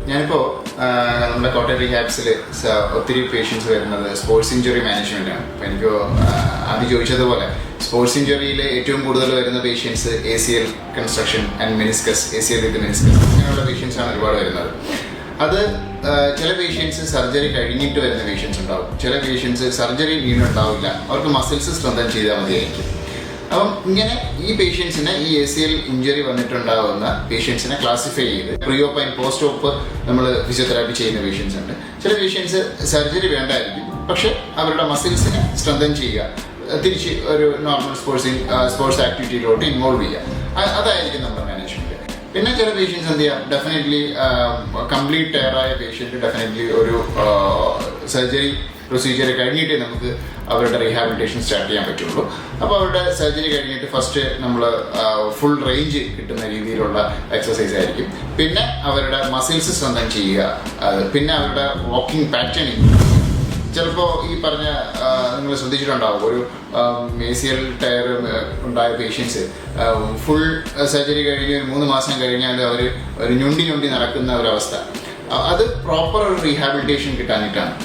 ഞാനിപ്പോൾ നമ്മുടെ കോട്ടയം റീഹാബ്സിൽ ഒത്തിരി പേഷ്യൻസ് വരുന്നത് സ്പോർട്സ് ഇഞ്ചുറി മാനേജ്മെൻറ്റാണ്. അപ്പോൾ എനിക്ക് ആദ്യം ചോദിച്ചതുപോലെ സ്പോർട്സ് ഇഞ്ചുറിയിൽ ഏറ്റവും കൂടുതൽ വരുന്ന patients ACL construction and meniscus, ACL with meniscus, അങ്ങനെയുള്ള പേഷ്യൻസാണ് ഒരുപാട് വരുന്നത്. അത് ചില പേഷ്യൻസ് സർജറി കഴിഞ്ഞിട്ട് വരുന്ന പേഷ്യൻസ് ഉണ്ടാവും, ചില പേഷ്യൻസ് സർജറി വീണ്ടുണ്ടാവില്ല, അവർക്ക് മസിൽസ് സ്ട്രെങ്തൻ ചെയ്താൽ മതിയായിരിക്കും. അപ്പം ഇങ്ങനെ ഈ പേഷ്യൻസിന് ഈ ACL ഇഞ്ചുറി വന്നിട്ടുണ്ടാകുന്ന പേഷ്യൻസിനെ ക്ലാസിഫൈ ചെയ്ത് പ്രീ ഓപ്പ് ആൻഡ് പോസ്റ്റ് ഓപ്പ് നമ്മൾ ഫിസിയോതെറാപ്പി ചെയ്യുന്ന പേഷ്യൻസ് ഉണ്ട്. ചില പേഷ്യൻസ് സർജറി വേണ്ടായിരിക്കും, പക്ഷെ അവരുടെ മസിൽസിനെ സ്ട്രെങ്തൻ ചെയ്യുക, തിരിച്ച് ഒരു നോർമൽ സ്പോർട്സ് ആക്ടിവിറ്റിയിലോട്ട് ഇൻവോൾവ് ചെയ്യുക, അതായിരിക്കും നമ്മുടെ മാനേജ്മെന്റ്. പിന്നെ ചില പേഷ്യൻസ് എന്ത് ചെയ്യാം, ഡെഫിനറ്റ്ലി കംപ്ലീറ്റ് ടയറായ പേഷ്യൻറ്റ് ഡെഫിനറ്റ്ലി ഒരു സർജറി പ്രൊസീജിയർ കഴിഞ്ഞിട്ടേ നമുക്ക് അവരുടെ റീഹാബിലിറ്റേഷൻ സ്റ്റാർട്ട് ചെയ്യാൻ പറ്റുള്ളൂ. അപ്പോൾ അവരുടെ സർജറി കഴിഞ്ഞിട്ട് ഫസ്റ്റ് നമ്മൾ ഫുൾ റേഞ്ച് കിട്ടുന്ന രീതിയിലുള്ള എക്സസൈസ് ആയിരിക്കും. പിന്നെ അവരുടെ മസിൽസ് സ്ട്രെങ്തൻ ചെയ്യുക, പിന്നെ അവരുടെ വാക്കിംഗ് പാറ്റേണിങ്. ചിലപ്പോൾ ഈ പറഞ്ഞ നിങ്ങൾ ശ്രദ്ധിച്ചിട്ടുണ്ടാവും, ഒരു ACL ടയർ ഉണ്ടായ പേഷ്യൻസ് ഫുൾ സർജറി കഴിഞ്ഞ് 3 മാസം കഴിഞ്ഞാൽ അവർ ഒരു ഞൊണ്ടി നടക്കുന്ന ഒരവസ്ഥ. അത് പ്രോപ്പർ ഒരു റീഹാബിലിറ്റേഷൻ കിട്ടാനിട്ടാണ്.